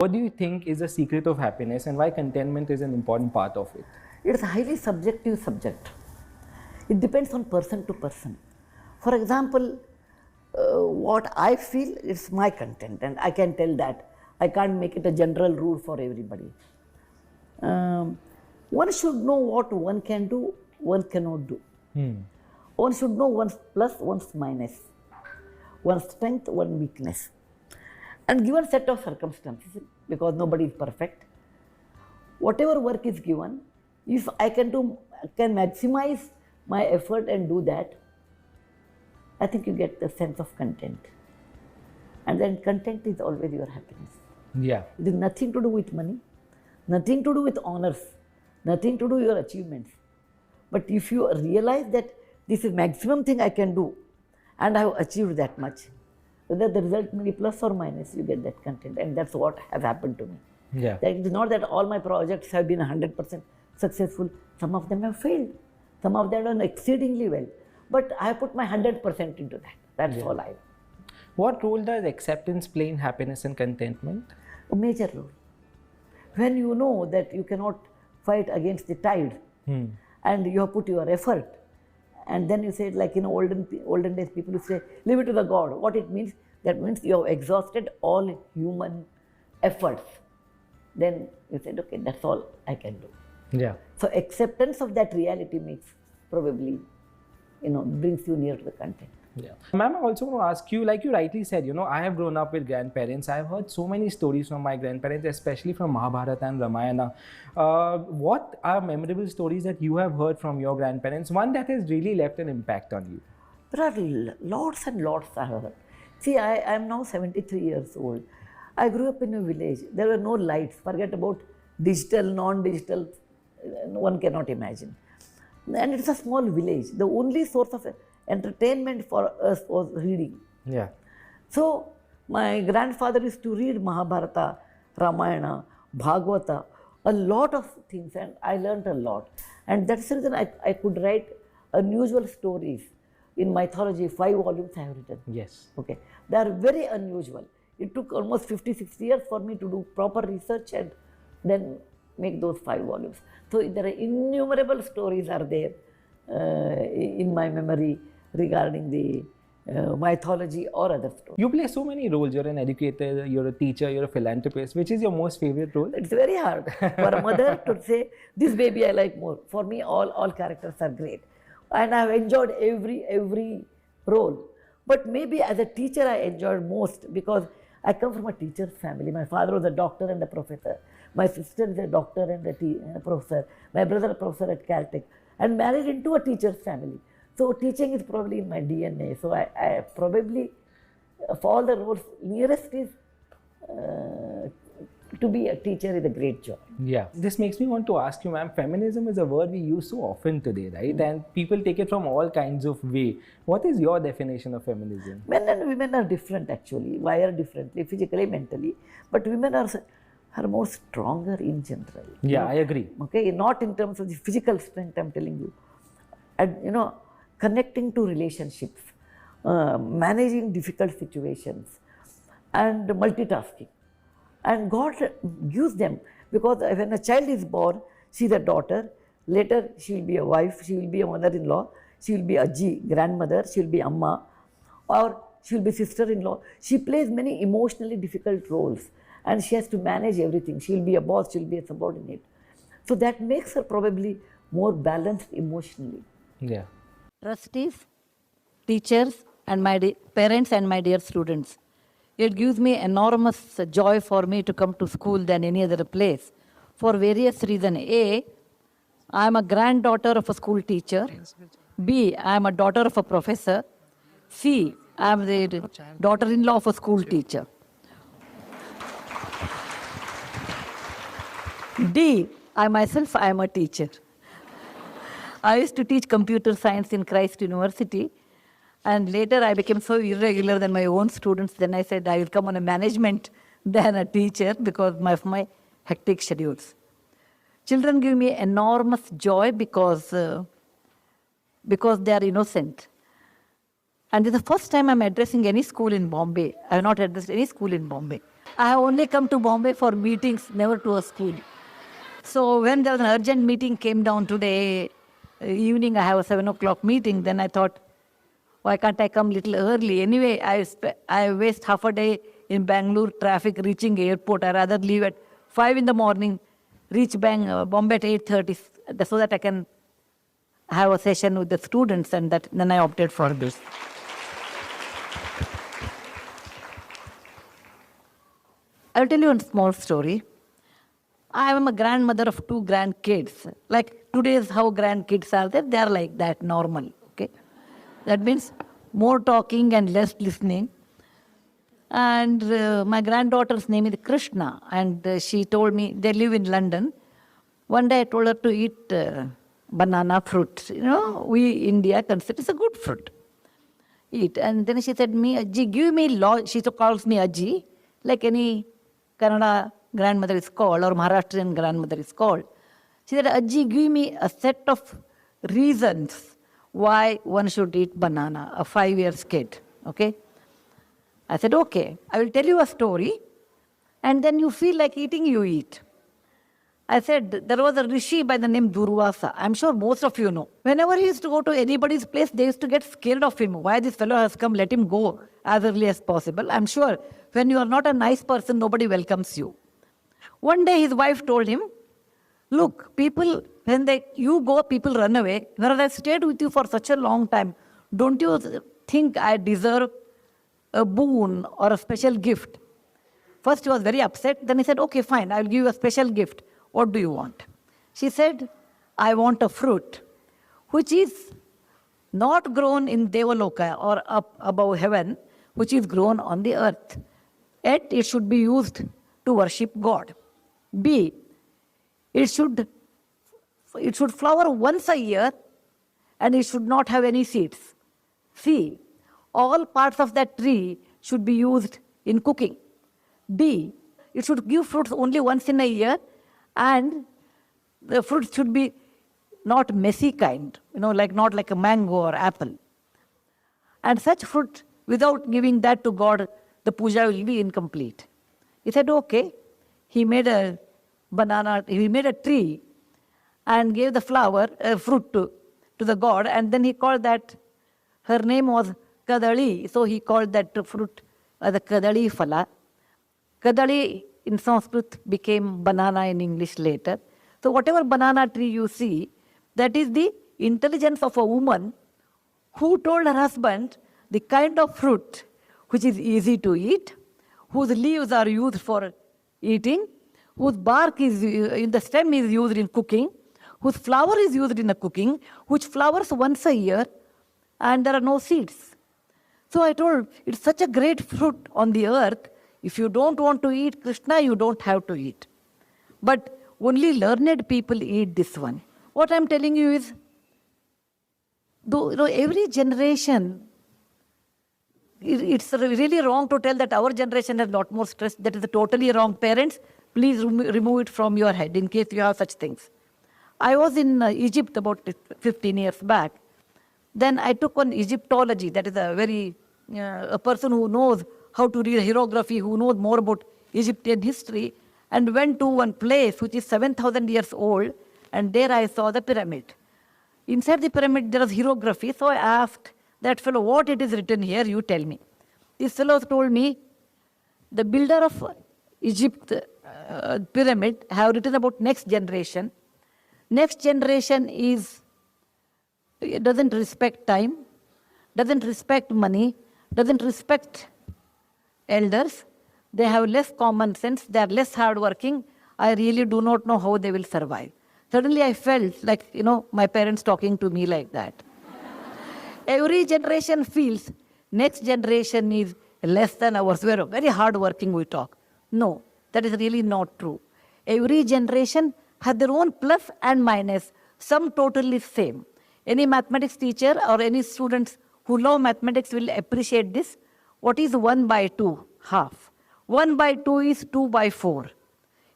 What do you think is the secret of happiness and why contentment is an important part of it? It's a highly subjective subject. It depends on person to person. For example, what I feel is my content, and I can tell that. I can't make it a general rule for everybody. One should know what one can do, one cannot do. One should know one's plus, one's minus, one's strength, one's weakness. And given set of circumstances, because nobody is perfect, whatever work is given, if I can maximize my effort and do that, I think you get the sense of content. And then content is always your happiness. Yeah. It is nothing to do with money, nothing to do with honors, nothing to do with your achievements. But if you realize that this is maximum thing I can do and I have achieved that much, whether the result may be plus or minus, you get that content. And that's what has happened to me. Yeah. That it is not that all my projects have been 100% successful. Some of them have failed. Some of them have done exceedingly well. But I have put my 100% into that. That's all I. What role does acceptance play in happiness and contentment? A major role. When you know that you cannot fight against the tide and you have put your effort, and then you say, like in olden days, people would say, leave it to the God. What it means? That means you have exhausted all human efforts. Then you said, okay, that's all I can do. Yeah. So acceptance of that reality makes probably, brings you near to the content. Yeah. Ma'am, I also want to ask you, like you rightly said, I have grown up with grandparents. I have heard so many stories from my grandparents, especially from Mahabharata and Ramayana. What are memorable stories that you have heard from your grandparents? One that has really left an impact on you? There are lots and lots I have heard. See, I am now 73 years old. I grew up in a village. There were no lights. Forget about digital, non-digital. One cannot imagine. And it's a small village. The only source of entertainment for us was reading. Yeah. So my grandfather used to read Mahabharata, Ramayana, Bhagavata, a lot of things, and I learned a lot. And that's the reason I could write unusual stories. In mythology, 5 volumes I have written. Yes. Okay. They are very unusual. It took almost 50-60 years for me to do proper research and then make those 5 volumes. So there are innumerable stories are there in my memory regarding the mythology or other stories. You play so many roles. You're an educator, you're a teacher, you're a philanthropist. Which is your most favorite role? It's very hard for a mother to say, this baby I like more. For me, all characters are great. And I've enjoyed every role. But maybe as a teacher, I enjoyed most because I come from a teacher's family. My father was a doctor and a professor. My sister is a doctor and a professor. My brother a professor at Caltech. And married into a teacher's family. So teaching is probably in my DNA. So I probably, of all the roles, nearest is to be a teacher is a great joy. Yeah. This makes me want to ask you, ma'am, feminism is a word we use so often today, right? And people take it from all kinds of way. What is your definition of feminism? Men and women are different actually, wired differently, physically, mentally. But women are more stronger in general. Yeah, I agree. Okay, not in terms of the physical strength, I'm telling you. And connecting to relationships, managing difficult situations, and multitasking. And God gives them, because when a child is born, she is a daughter, later she will be a wife, she will be a mother-in-law, she will be a grandmother, she will be amma, or she will be sister-in-law. She plays many emotionally difficult roles and she has to manage everything. She will be a boss, she will be a subordinate. So that makes her probably more balanced emotionally. Yeah. Trustees, teachers, and my parents and my dear students. It gives me enormous joy for me to come to school than any other place for various reasons. A, I am a granddaughter of a school teacher. B, I am a daughter of a professor. C, I am the daughter-in-law of a school teacher. D, I myself am a teacher. I used to teach computer science in Christ University. And later I became so irregular than my own students. Then I said I will come on a management than a teacher because of my hectic schedules. Children give me enormous joy because they are innocent. And it's the first time I'm addressing any school in Bombay. I have not addressed any school in Bombay. I have only come to Bombay for meetings, never to a school. So when there was an urgent meeting came down today, evening I have a 7 o'clock meeting, then I thought, why can't I come little early? Anyway, I waste half a day in Bangalore traffic reaching airport. I rather leave at 5 in the morning, reach Bombay at 8:30 so that I can have a session with the students, and then I opted for this. I'll tell you one small story. I am a grandmother of 2 grandkids. Like today's how grandkids are there, they are like that, normal. Okay, that means more talking and less listening. And my granddaughter's name is Krishna, and she told me, they live in London. One day I told her to eat banana fruit. You know, we India consider it's a good fruit. Eat. And then she said, me, Ajji, give me she calls me Ajji, like any Kannada grandmother is called, or Maharashtrian grandmother is called. She said, Ajji, give me a set of reasons why one should eat banana, a 5 years kid. Okay? I said, okay, I will tell you a story, and then you feel like eating, you eat. I said, there was a rishi by the name Durvasa. I'm sure most of you know. Whenever he used to go to anybody's place, they used to get scared of him. Why this fellow has come, let him go as early as possible. I'm sure when you are not a nice person, nobody welcomes you. One day his wife told him, look, people, when you go, people run away. Whereas I stayed with you for such a long time, don't you think I deserve a boon or a special gift? First he was very upset. Then he said, okay, fine, I'll give you a special gift. What do you want? She said, I want a fruit which is not grown in Devaloka or up above heaven, which is grown on the earth. Yet it should be used to worship God. B, it should flower once a year and it should not have any seeds. C, all parts of that tree should be used in cooking. D, it should give fruits only once in a year, and the fruit should be not messy kind, not like a mango or apple. And such fruit, without giving that to God, the puja will be incomplete. He said, okay. He made a tree and gave the fruit to the God, and then he called that, her name was Kadali, so he called that fruit the Kadali Phala. Kadali in Sanskrit became banana in English later. So whatever banana tree you see, that is the intelligence of a woman who told her husband the kind of fruit which is easy to eat, whose leaves are used for eating, whose bark is in the stem is used in cooking, whose flower is used in the cooking, which flowers once a year, and there are no seeds. So I told, it's such a great fruit on the earth. If you don't want to eat Krishna, you don't have to eat. But only learned people eat this one. What I'm telling you is, though every generation, it's really wrong to tell that our generation has a lot more stress. That is totally wrong. Parents, please remove it from your head in case you have such things. I was in Egypt about 15 years back. Then I took on Egyptology. That is a person who knows how to read hieroglyphy, who knows more about Egyptian history, and went to one place which is 7,000 years old, and there I saw the pyramid. Inside the pyramid there was hieroglyphy, so I asked that fellow, what it is written here, you tell me. This fellow told me, the builder of Egypt pyramid have written about next generation. Next generation doesn't respect time, doesn't respect money, doesn't respect elders. They have less common sense, they are less hardworking. I really do not know how they will survive. Suddenly I felt like, my parents talking to me like that. Every generation feels next generation is less than ours. We are very hardworking, we talk. No, that is really not true. Every generation has their own plus and minus, some totally same. Any mathematics teacher or any students who love mathematics will appreciate this. What is 1 by 2? Half. 1 by 2 is 2 by 4.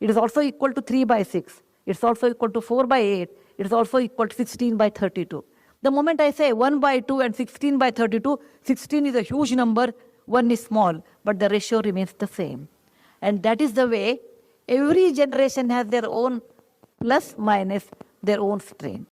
It is also equal to 3 by 6. It's also equal to 4 by 8. It is also equal to 16 by 32. The moment I say 1 by 2 and 16 by 32, 16 is a huge number, 1 is small, but the ratio remains the same. And that is the way every generation has their own plus minus, their own strength.